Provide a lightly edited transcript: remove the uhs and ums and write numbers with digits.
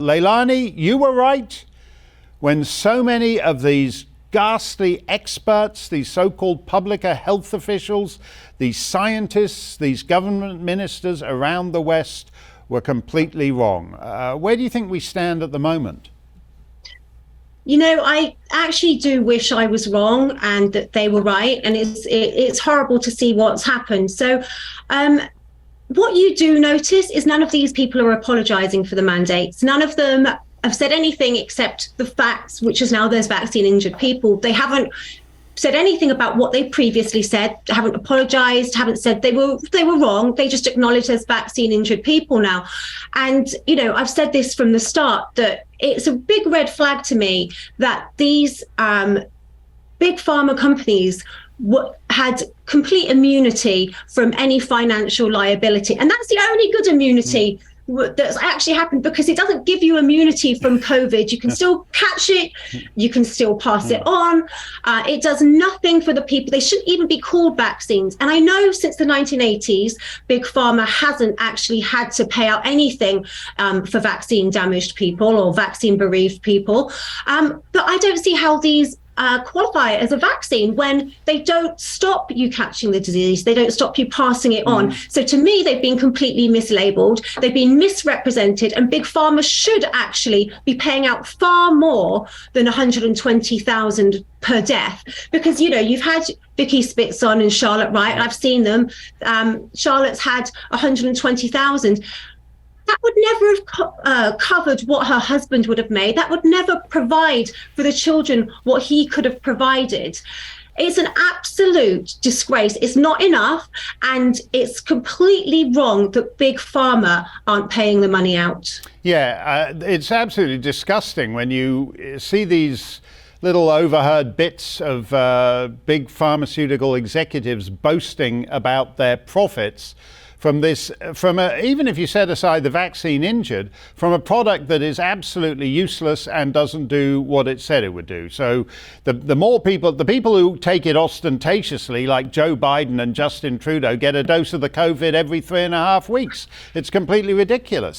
Leilani, you were right when so many of these ghastly experts, these so-called public health officials, these scientists, these government ministers around the West were completely wrong. Where do you think we stand at the moment? You know, I actually do wish I was wrong and that they were right. And it's horrible to see what's happened. So what you do notice is none of these people are apologizing for the mandates. None of them have said anything except the facts, which is now there's vaccine injured people. They haven't said anything about what they previously said, haven't apologized, haven't said they were wrong. They just acknowledge there's vaccine injured people now. And, you know, I've said this from the start that it's a big red flag to me that these big pharma companies had complete immunity from any financial liability. And that's the only good immunity that's actually happened, because it doesn't give you immunity from COVID. You can still catch it. You can still pass it on. It does nothing for the people. They shouldn't even be called vaccines. And I know since the 1980s, Big Pharma hasn't actually had to pay out anything for vaccine damaged people or vaccine bereaved people. But I don't see how these qualify as a vaccine when they don't stop you catching the disease. They don't stop you passing it on. So to me, they've been completely mislabeled. They've been misrepresented, and Big Pharma should actually be paying out far more than 120,000 per death, because, you know, you've had Vicky Spitzon and Charlotte Wright. I've seen them. Charlotte's had 120,000. That would never have covered what her husband would have made. That would never provide for the children what he could have provided. It's an absolute disgrace. It's not enough, and it's completely wrong that Big Pharma aren't paying the money out. Yeah, it's absolutely disgusting when you see these little overheard bits of big pharmaceutical executives boasting about their profits from this, even if you set aside the vaccine injured, from a product that is absolutely useless and doesn't do what it said it would do. So the more people, the people who take it ostentatiously, like Joe Biden and Justin Trudeau, get a dose of the COVID every 3.5 weeks. It's completely ridiculous.